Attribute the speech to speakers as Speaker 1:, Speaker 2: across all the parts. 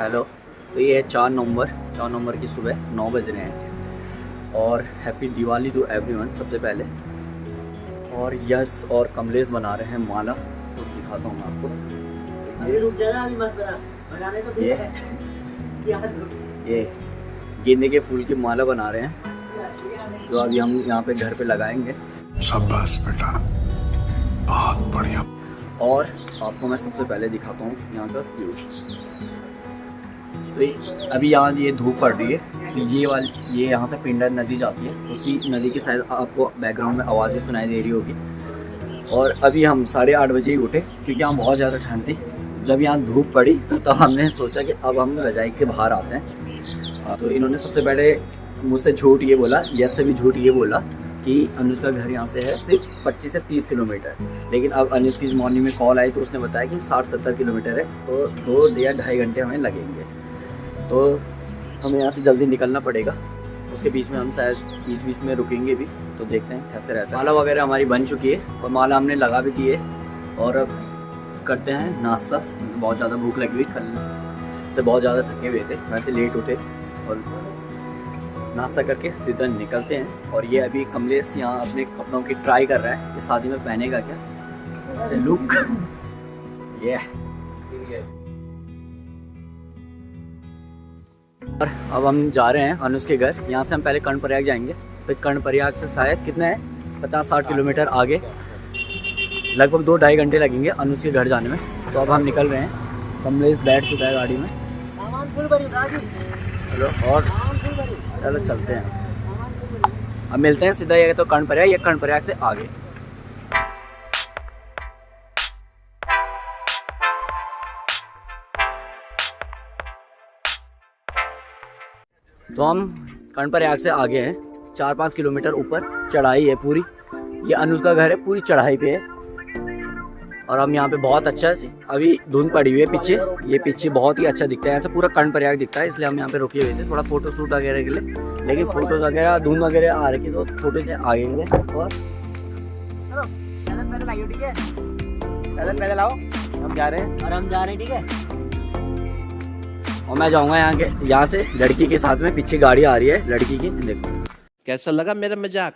Speaker 1: Hello. तो ये है 4 नवंबर की सुबह 9 बज रहे हैं और हैप्पी दिवाली टू एवरीवन सबसे पहले। और यश और कमलेश बना रहे हैं माला, तो दिखाता हूँ मैं आपको। ये गेंदे के फूल की माला बना रहे हैं, तो अभी हम यहाँ पे घर पे लगाएंगे।
Speaker 2: शाबाश बेटा, बहुत बढ़िया।
Speaker 1: और आपको मैं सबसे पहले दिखाता हूँ यहाँ का व्यू। तो अभी यहाँ ये धूप पड़ रही है, तो ये यहाँ से पिंडर नदी जाती है, उसी नदी की शायद आपको बैकग्राउंड में आवाज़ें सुनाई दे रही होगी। और अभी हम 8:30 बजे ही उठे क्योंकि यहाँ बहुत ज़्यादा ठंड थी। जब यहाँ धूप पड़ी तो तब हमने सोचा कि अब हम रजाई के बाहर आते हैं। तो इन्होंने सबसे पहले मुझसे झूठ ये बोला, यस से भी झूठ ये बोला कि अनुज का घर यहाँ से है सिर्फ 25 से 30 किलोमीटर। लेकिन अब अनुज की मॉर्निंग में कॉल आई तो उसने बताया कि 60-70 किलोमीटर है, तो 2 या 2.5 घंटे हमें लगेंगे। तो हमें यहाँ से जल्दी निकलना पड़ेगा। उसके बीच में हम शायद बीच में रुकेंगे भी, तो देखते हैं कैसे रहता है। माला वगैरह हमारी बन चुकी है और माला हमने लगा भी दी है। और अब करते हैं नाश्ता। बहुत ज़्यादा भूख लगी हुई, कल से बहुत ज़्यादा थके हुए थे, वैसे लेट उठे और नाश्ता करके सीधा निकलते हैं। और ये अभी कमलेश यहाँ अपने कपड़ों की ट्राई कर रहा है कि शादी में पहनेगा क्या लुक। ये और अब हम जा रहे हैं अनुज के घर। यहाँ से हम पहले कर्णप्रयाग जाएंगे, फिर कर्णप्रयाग से शायद कितना है 50-60 किलोमीटर आगे, लगभग 2-2.5 घंटे लगेंगे अनुज के घर जाने में। तो अब हम निकल रहे हैं। कमलेश बैठ चुका है गाड़ी में। हेलो, और चलो चलते हैं। अब मिलते हैं सीधा, ये तो कर्णप्रयाग या कर्णप्रयाग से आगे। तो हम कर्णप्रयाग से आगे हैं, 4-5 किलोमीटर ऊपर चढ़ाई है पूरी। ये अनुज का घर है, पूरी चढ़ाई पे है। और हम यहाँ पे बहुत अच्छा, अभी धुंध पड़ी हुई है पीछे, ये पीछे बहुत ही अच्छा दिखता है, ऐसा पूरा कर्णप्रयाग दिखता है। इसलिए हम यहाँ पे रुके हुए थे थोड़ा फोटो शूट वगैरह के लिए। लेकिन फोटोज वगैरह धुंध वगैरह आ रही थी तो फोटो से आगे गए। और पैदल आओ, हम जा रहे हैं। और हम जा रहे हैं, ठीक है। और मैं जाऊंगा यहाँ से लड़की के साथ में, पीछे गाड़ी आ रही है लड़की की, देखो
Speaker 3: कैसा लगा मेरा मजाक।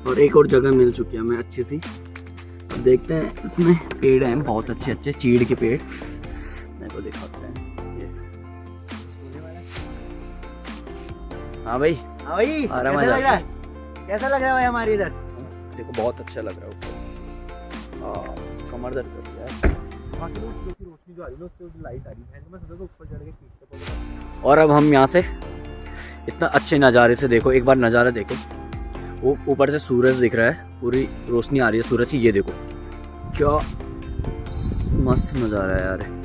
Speaker 1: और एक और जगह मिल चुकी है हमें अच्छी सी। अब देखते हैं, इसमें पेड़ हैं बहुत अच्छे अच्छे चीड़ के पेड़, मेरे को दिखाते हैं। हाँ भाई, कैसा लग रहा है? कैसा लग रहा है भाई हमारे इधर? देखो बहुत अच्छा लग रहा है ऊपर। कमर दर्द कर रहा है। और अब हम यहाँ से इतना अच्छे नज़ारे से देखो, एक बार नज़ारा देखो। वो ऊपर से सूरज दिख रहा है, पूरी रोशनी आ रही है सूरज की। ये देखो क्या मस्त नज़ारा है यार।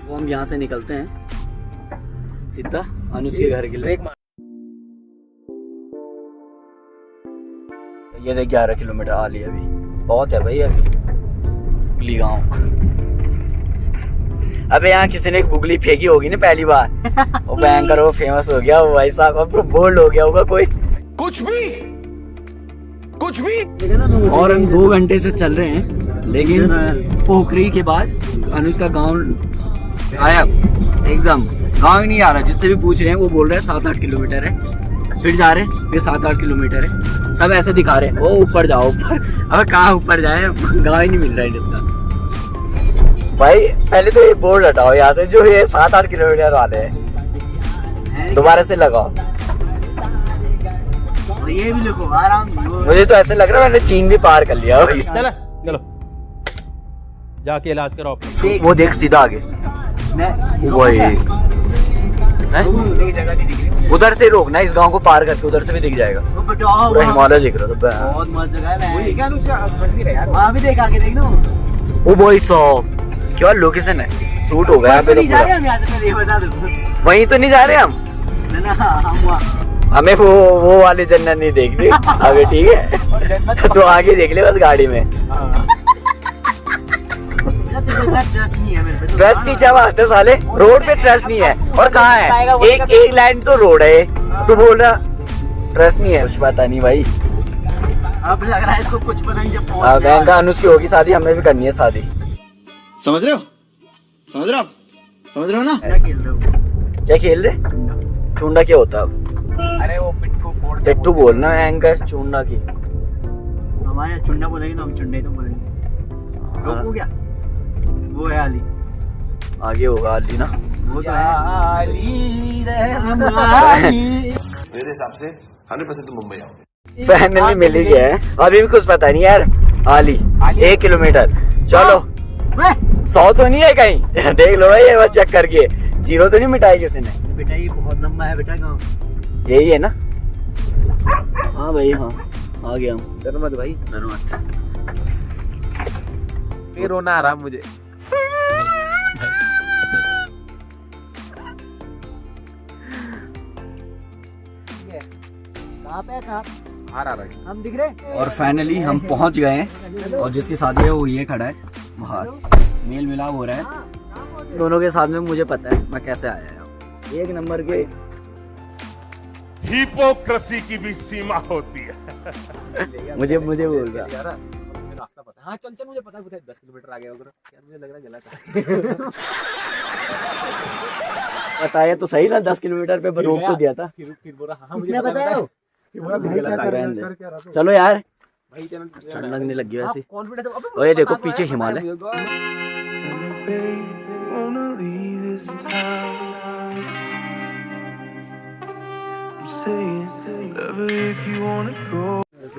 Speaker 1: वो हम यहाँ से निकलते हैं सीधा अनुज के घर के लिए। ये देख 11 किलोमीटर आ लिया, अभी बहुत है भाई। अभी गुगली गाँव। अबे यहाँ किसी ने गुगली फेंकी होगी ना पहली बार, वो भयंकर वो फेमस हो गया वो भाई साहब, अब बोल्ड हो गया होगा कोई। कुछ भी। और हम 2 घंटे से चल रहे हैं, लेकिन पोखरी के बाद अनुज का गाँव आया एकदम। गाँव ही नहीं आ रहा, जिससे भी पूछ रहे हैं वो बोल रहे हैं 7-8 किलोमीटर है। फिर जा रहे, फिर 7-8 किलोमीटर है, सब ऐसे दिखा रहे हैं। वो ऊपर जाओ ऊपर, अब कहाँ ऊपर जाए, गाँव ही नहीं मिल रहा है इसका। भाई पहले तो ये बोर्ड हटाओ यहाँ से, जो ये 7-8 किलोमीटर वाले हैं, दोबारा से लगाओ। ये भी लिखो आराम। मुझे तो ऐसे लग रहा है मैंने चीन भी पार कर लिया।
Speaker 3: चलो जाके इलाज करो।
Speaker 1: वो देख सीधा आगे, वही उधर से रोकना, इस गांव को पार करके उधर से भी दिख जाएगा, पूरा हिमालय दिख रहा था। बहुत मस्त जगह है, वहाँ भी देख आगे देखना। ओ भाई साहब क्या लोकेशन है, शूट हो गया। वहीं तो नहीं जा रहे हम। हमें वो वाली जन्नत नहीं देखनी अभी, ठीक है? तो आगे देख ले बस गाड़ी में।
Speaker 4: ट्रस्ट नहीं है मेरे पे।
Speaker 1: ट्रस्ट की क्या बात है साले, रोड पे ट्रस्ट नहीं है और कहाँ है? एक लाइन तो रोड है, तू बोल रहा ट्रस्ट नहीं है। कुछ पता नहीं भाई,
Speaker 4: अब लग रहा है इसको कुछ पता नहीं। जब
Speaker 1: बहन अनुज की होगी शादी, हमें भी करनी है शादी।
Speaker 4: समझ रहे हो? समझ रहे हो आप? समझ रहे हो ना? क्या खेल रहे हो?
Speaker 1: क्या खेल रहे? चूंडा क्या होता है?
Speaker 4: अरे वो
Speaker 1: पिट्ठू बोलना एंकर, चूंडा की।
Speaker 4: हमारे चुंडा बोलेंगे तो हम चुंडे तो बोलेंगे। रोको क्या? वो है अली,
Speaker 1: आगे होगा अली ना।
Speaker 4: वो तो है अली
Speaker 5: मेरे हिसाब से 100% तुम मुंबई आओगे।
Speaker 1: फाइनली मिल ही गया है, अभी भी कुछ पता नहीं यार। आली 1 किलोमीटर, चलो 100 तो नहीं है कहीं? देख लो भाई ये बात चेक करके, 0 तो नहीं मिटाई किसी ने।
Speaker 4: बेटा ये बहुत लंबा है बेटा। गाँव
Speaker 1: यही है ना? हाँ भाई हाँ, आ गया हम।
Speaker 3: डर मत भाई,
Speaker 1: डरो मत।
Speaker 3: ये रोना आ रहा मुझे।
Speaker 4: कहाँ पे? कहाँ
Speaker 3: आ रहा
Speaker 4: हम दिख रहे?
Speaker 1: और फाइनली हम पहुंच गए हैं, और जिसकी शादी है वो ये खड़ा है बाहर, मेल मिलाप हो रहा है दोनों के साथ में। मुझे पता है मैं कैसे आया हूँ, 1 नंबर के।
Speaker 5: हिपोक्रेसी की भी सीमा होती है।
Speaker 1: मुझे बोल रहा
Speaker 3: रास्ता पता। हाँ चल चल, मुझे पता है 10 किलोमीटर आगे होगा। यार मुझे लग रहा है गलत है।
Speaker 1: बताया तो सही ना, 10 किलोमीटर पे रोक तो दिया था।
Speaker 3: फिर बोला हाँ
Speaker 4: किसने बताया?
Speaker 1: चलो यार,
Speaker 3: भाई
Speaker 1: ठंड लगने लगी वैसे।
Speaker 3: कॉन्फिडेंस।
Speaker 1: और ये देखो पीछे हिमालय।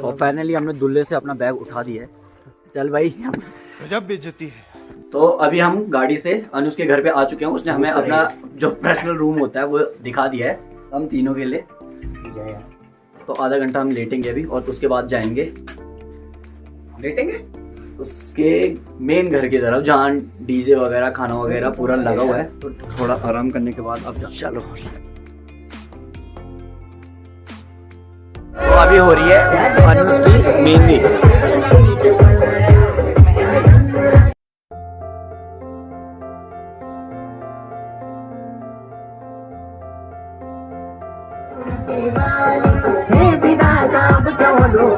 Speaker 1: और फाइनली हमने दुल्हे से अपना बैग उठा दिया है। चल भाई,
Speaker 5: जब बेइज्जती है।
Speaker 1: तो अभी हम गाड़ी से अनुज के घर पे आ चुके हैं। उसने हमें अपना जो पर्सनल रूम होता है वो दिखा दिया है हम तीनों के लिए। तो आधा घंटा हम लेटेंगे अभी, और उसके बाद जाएंगे उसके मेन घर की तरफ, जहाँ डीजे वगैरह खाना वगैरह पूरा लगा हुआ है। तो थोड़ा आराम करने के बाद अब चलो। तो अभी हो रही है अनुज की मेहंदी।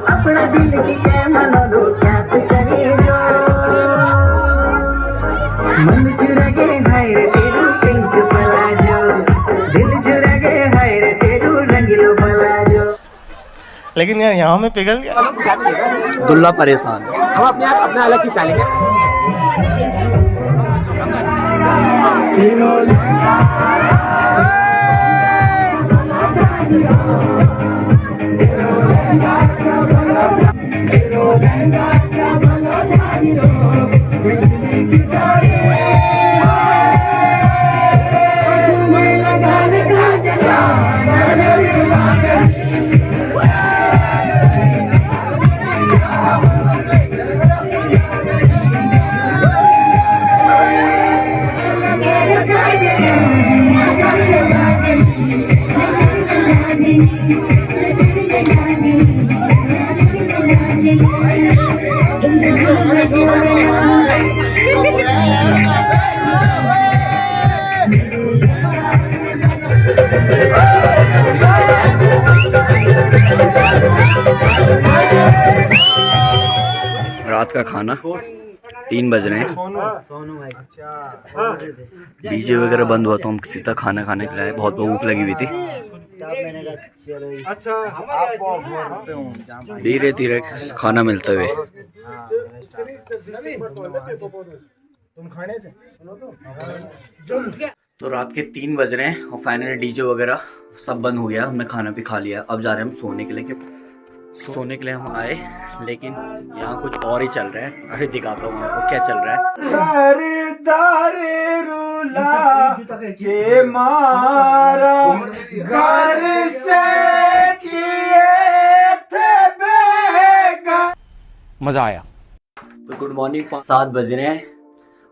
Speaker 6: अपना दिल की मनो दो, क्या करे जो मन चुरा के हाय रे तेरू पिंक पलाजो, दिल चुरा के हाय रे तेरू रंगीलो पलाजो।
Speaker 5: लेकिन यार यहाँ में पिघल गया।
Speaker 1: दुल्ला परेशान।
Speaker 3: हम अपने आप अपना अलग खिंचा लेंगे।
Speaker 1: रात का खाना 3 बज रहे हैं। डीजे वगैरह बंद हुआ तो हम सीधा खाना खाने के लिए, बहुत भूख लगी हुई थी। धीरे धीरे खाना मिलते हुए। तो रात के 3 बज रहे हैं और फाइनली डीजे वगैरह सब बंद हो गया, हमने खाना भी खा लिया। अब जा रहे हैं हम सोने के लिए, क्योंकि सोने के लिए हम आए, लेकिन यहाँ कुछ और ही चल रहा है। अभी दिखाता हूँ आपको क्या चल रहा है।
Speaker 3: मजा आया।
Speaker 1: तो गुड मॉर्निंग, 7 बज रहे हैं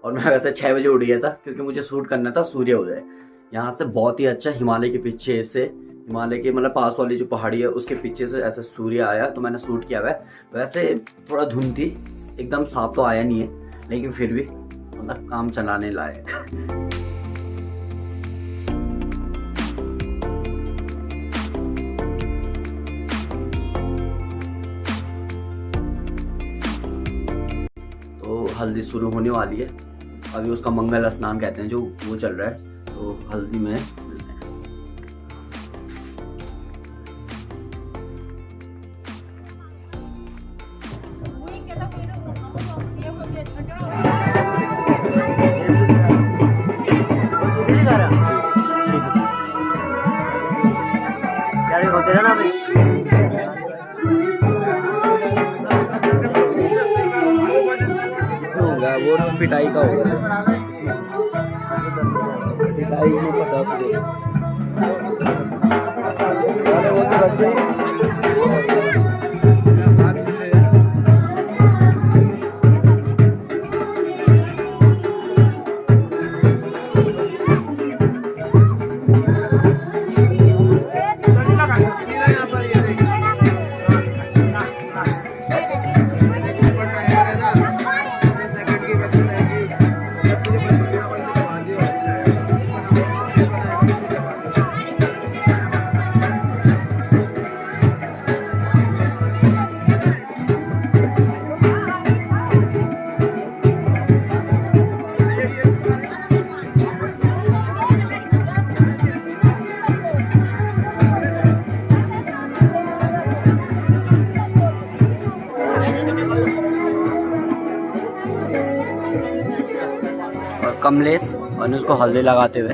Speaker 1: और मैं वैसे 6 बजे उठ गया था, क्योंकि मुझे शूट करना था सूर्योदय। यहाँ से बहुत ही अच्छा हिमालय के पीछे से हिमालय के मतलब पास वाली जो पहाड़ी है उसके पीछे से ऐसा सूर्य आया तो मैंने शूट किया हुआ है। वैसे थोड़ा धुंध थी, एकदम साफ तो आया नहीं है, लेकिन फिर भी मतलब काम चलाने लायक। तो हल्दी शुरू होने वाली है, अभी उसका मंगल स्नान कहते हैं जो वो चल रहा है, तो हल्दी में मिलते हैं। होगा वो पिटाई का होगा, पिटाई में 50 अरे वो तो रख दे। कमलेश अनुज को हल्दी लगाते हुए।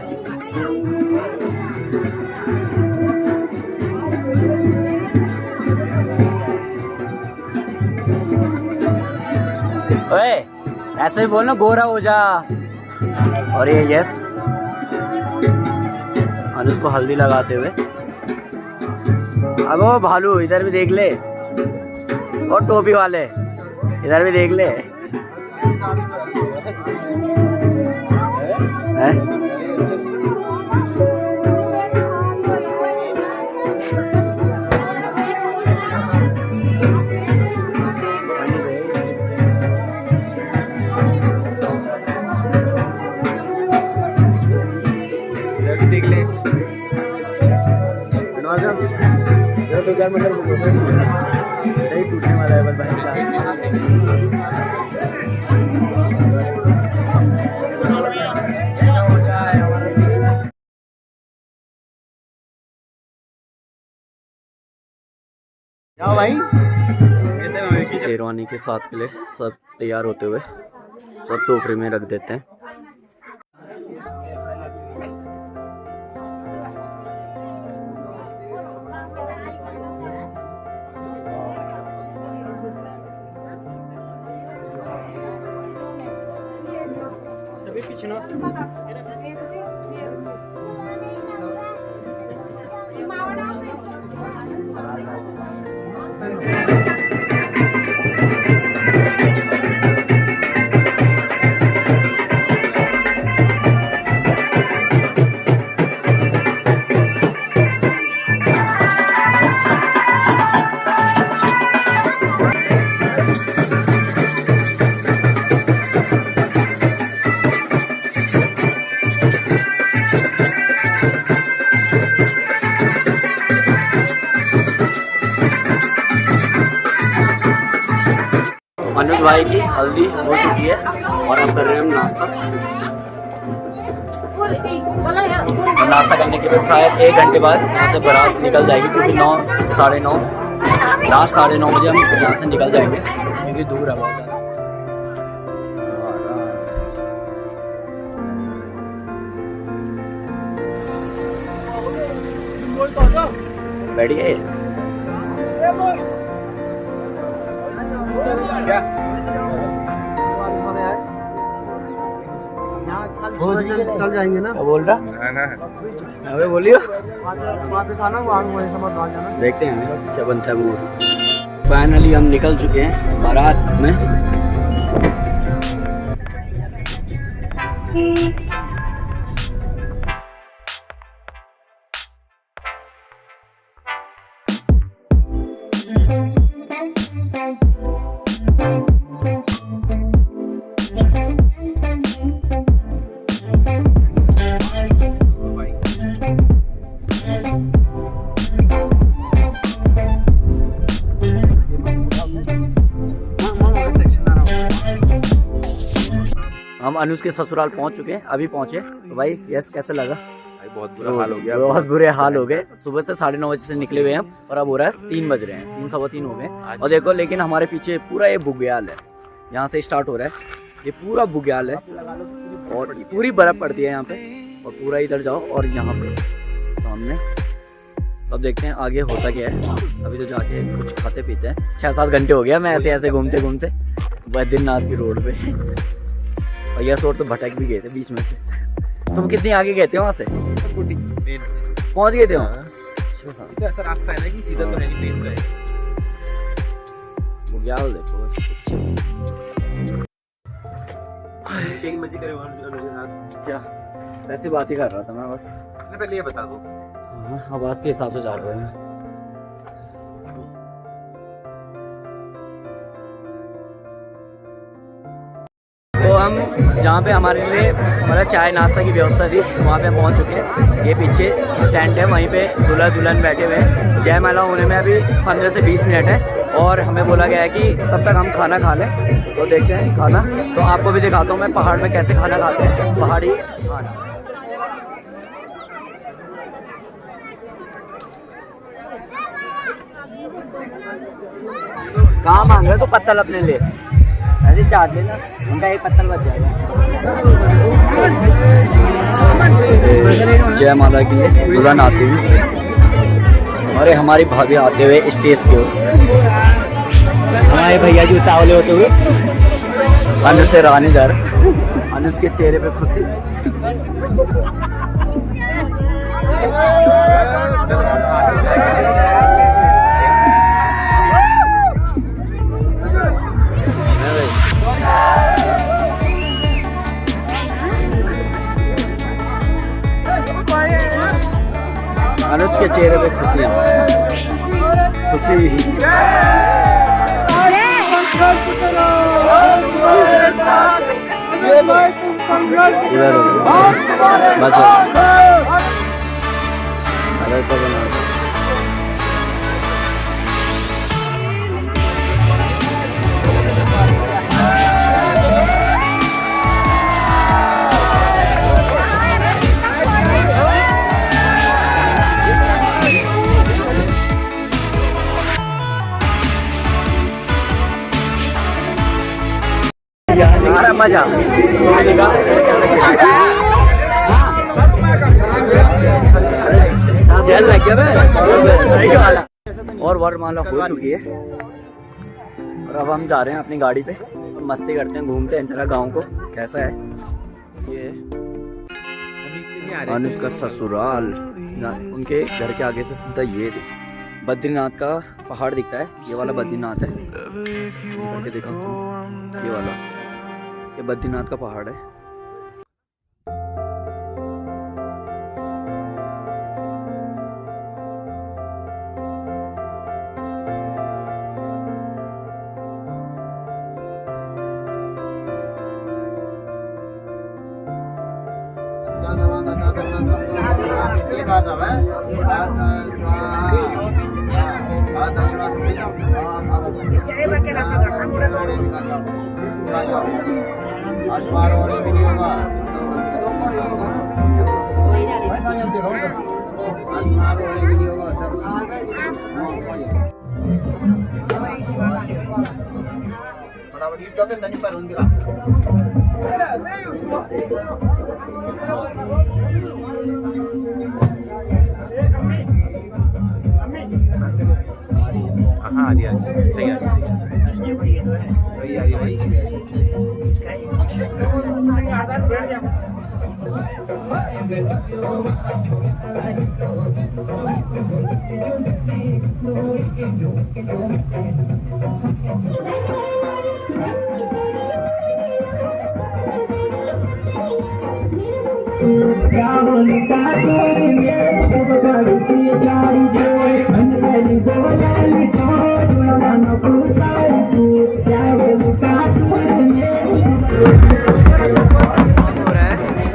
Speaker 1: ओए ऐसे ही बोलना गोरा हो जा। और ये यस अनुज को हल्दी लगाते हुए। अब वो भालू इधर भी देख ले, और टोपी वाले इधर भी देख ले।
Speaker 4: देख ले तो क्या मतलब नहीं टूटने वाला है बस भाई। जाओ भाई।
Speaker 1: शेरवानी के साथ के लिए सब तैयार होते हुए सब टोकरी में रख देते हैं। अनुज भाई की हल्दी हो चुकी है और अब कर रहे हैं हम नाश्ता। और नाश्ता करने के बाद शायद 1 घंटे बाद यहाँ से बारात निकल जाएगी, क्योंकि 9 साढ़े 9 लास्ट 9:30 बजे हम यहाँ से निकल जाएंगे, क्योंकि दूर है बहुत ज़्यादा। बैठ गए
Speaker 4: चल जाएंगे ना।
Speaker 1: क्या बोल रहा? अबे बोलियो।
Speaker 4: वापस आना वहाँ समझ आ जाना।
Speaker 1: देखते हैं क्या बनता है मूड। फाइनली हम निकल चुके हैं बारात में। हम अनुज के ससुराल पहुंच चुके हैं, अभी पहुंचे। तो भाई यस कैसे लगा?
Speaker 3: भाई बहुत बुरा हाल हो गया,
Speaker 1: बहुत बुरे हाल हो गए। सुबह से 9:30 बजे से निकले हुए हैं हम और अब हो रहा है 3 बज रहे हैं, 3 सवा 3 हो गए। और देखो लेकिन हमारे पीछे पूरा ये बुग्याल है, यहाँ से स्टार्ट हो रहा है, ये पूरा बुग्याल है और पूरी बर्फ पड़ती है यहाँ पे। और पूरा इधर जाओ और यहाँ पे सामने अब देखते हैं आगे होता क्या है। अभी तो जाके कुछ खाते पीते हैं। 6-7 घंटे हो गया मैं ऐसे ऐसे घूमते घूमते बद्रीनाथ की रोड पे। और यस और तो भटक भी गए थे बीच में से। तुम कितनी आगे गए थे वहाँ से? पहुँच गए थे वहाँ?
Speaker 3: तो ऐसा रास्ता है ना कि सीधा तो है नहीं, मेन है।
Speaker 1: बुग्याल देखो बस
Speaker 3: क्या मजे करे वहाँ के साथ?
Speaker 1: क्या ऐसी बात ही कर रहा था मैं बस।
Speaker 3: पहले ये बता दो।
Speaker 1: हाँ, आवाज़ के हिसाब से जा रहे हैं। तो हम जहाँ पे हमारे लिए हमारा चाय नाश्ता की व्यवस्था थी वहाँ पे पहुँच चुके हैं। ये पीछे टेंट है, वहीं पे दूल्हा दुल्हन बैठे हुए हैं। जयमाला होने में अभी 15 से 20 मिनट है और हमें बोला गया है कि तब तक हम खाना खा लें। तो देखते हैं खाना, तो आपको भी दिखाता हूँ मैं पहाड़ में कैसे खाना खाते हैं, पहाड़ी खाना। कहाँ मांग रहे हो तो पत्तल अपने लिए ऐसे चाट लेना, उनका एक पत्तल बच जाएगा। जयमाला के लिए दुल्हन आती हुई, अरे हमारी भाभी आते हुए स्टेज की ओर,
Speaker 4: हमारे भैया जी उतावले होते हुए
Speaker 1: अनुज से रानी जा रहा। अनुज के चेहरे पे खुशी। अनुज के चेहरे पे खुशी खुशी। इधर बस अरे तो बना हमारा मजा जेल लग गया। और वरमाला हो चुकी है और अब हम जा रहे हैं अपनी गाड़ी पे और मस्ती करते हैं, घूमते हैं जरा गांव को कैसा है। ये अनुज का ससुराल, उनके घर के आगे से सीधा ये बद्रीनाथ का पहाड़ दिखता है। ये वाला बद्रीनाथ है, करके देखो ये वाला, ये बद्रीनाथ का पहाड़ है।
Speaker 3: हाँ आ रही सही आ रही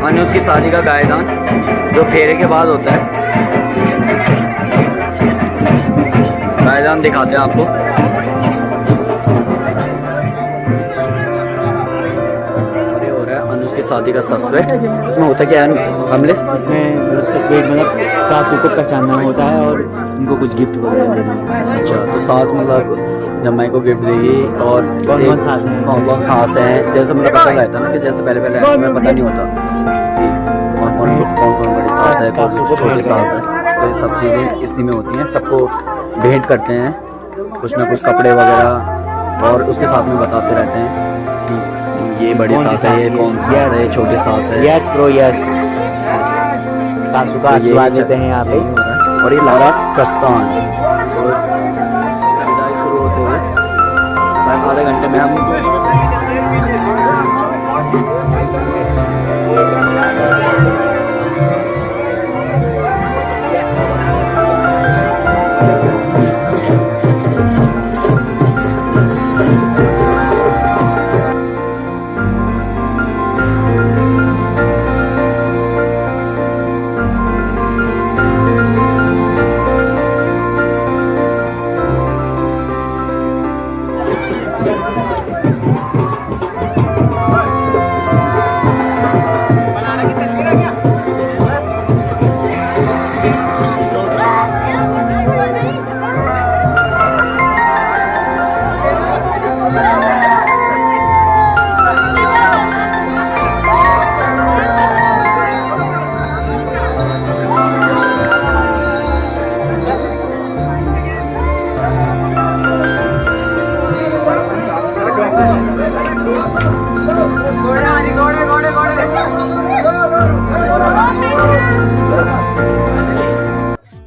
Speaker 1: अनुज की शादी का गायदान जो फेरे के बाद होता है, गायदान दिखाते हैं आपको। और ये हो रहा है अनुज शादी का सस्पेक्ट। इसमें होता क्या है कमलेश?
Speaker 4: इसमें मतलब सस्पेक्ट मतलब सासू को पहचानना होता है और उनको कुछ गिफ्ट वगैरह देना है।
Speaker 1: अच्छा, तो सास मतलब जमाई को गिफ्ट देगी और
Speaker 4: कौन सास हैं?
Speaker 1: कौन सास हैं, जैसे मतलब पता रहता ना कि जैसे पहले हमें पता नहीं होता कौन बड़ी सास है, कौन छोटी सास है। तो ये सब चीज़ें इसी में होती हैं। सबको भेंट करते हैं कुछ ना कुछ कपड़े वगैरह, और उसके साथ में बताते रहते हैं कि ये बड़ी सास है, ये कौन सास है, ये छोटी सास है।
Speaker 4: यस ब्रो यस, सासू का आशीर्वाद देते हैं यहाँ पे।
Speaker 1: और ये लारा प्रस्थान विदाई शुरू होते हुए शायद आधे घंटे में हम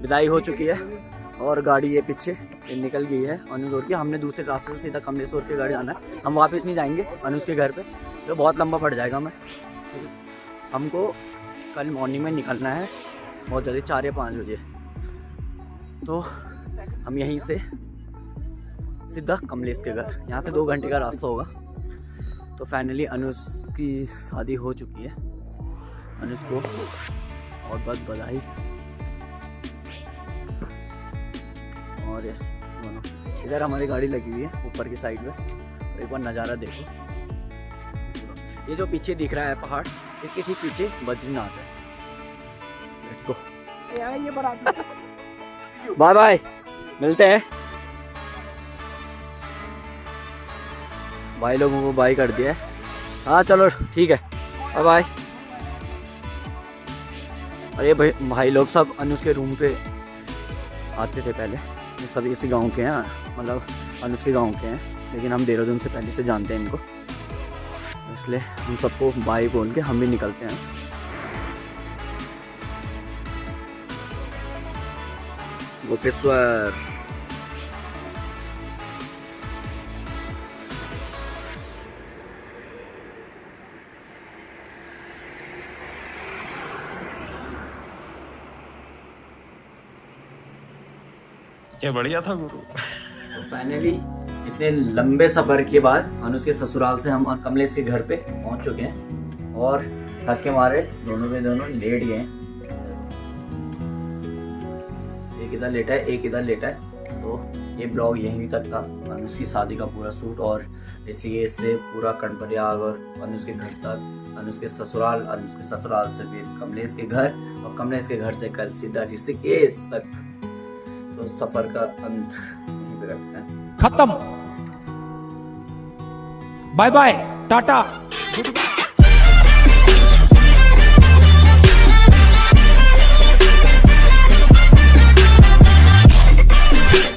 Speaker 1: विदाई हो चुकी है और गाड़ी ये पीछे निकल गई है अनुज की। हमने दूसरे रास्ते से सीधा कमलेश्वर के घर जाना है। हम वापस नहीं जाएंगे अनुज के घर पे, तो बहुत लंबा पड़ जाएगा हमें। हमको कल मॉर्निंग में निकलना है बहुत जल्दी, 4 या 5 बजे। तो हम यहीं से सीधा कमलेश के घर, यहाँ से 2 घंटे का रास्ता होगा। तो फाइनली अनुज की शादी हो चुकी है। अनुज को बहुत बहुत बधाई। और इधर हमारी गाड़ी लगी हुई है ऊपर की साइड में। एक बार नज़ारा देखो, ये जो पीछे दिख रहा है पहाड़, इसके ठीक पीछे बद्रीनाथ है। लेट्स गो, बाय बाय, मिलते हैं। भाई लोगों को बाय कर दिया है। हाँ चलो ठीक है, बाय बाय। अरे भाई लोग सब अनुज के रूम पे आते थे पहले, ये सब इसी गांव के हैं, मतलब अनुज के गांव के हैं, लेकिन हम देहरादून से पहले से जानते हैं इनको, इसलिए हम सबको बाय बोल के हम भी निकलते हैं। गोपेश्वर
Speaker 5: क्या बढ़िया था गुरु।
Speaker 1: फाइनली इतने लंबे सफर के बाद अनुज के ससुराल से हम कमलेश के घर पे पहुंच चुके हैं और थक के मारे दोनों के दोनों लेट गए। एक इधर लेटा है, एक इधर लेटा है। तो ये ब्लॉग यहीं तक था। अनुज की शादी का पूरा शूट और ऋषिकेश से पूरा कर्णप्रयाग और अनुज के घर तक, अनुज के ससुराल, अनुज के ससुराल से फिर कमलेश के घर और कमलेश के घर से कल सीधा ऋषिकेश तक। तो सफर का अंत यहीं पे करते हैं।
Speaker 7: खत्म, बाय बाय, टाटा।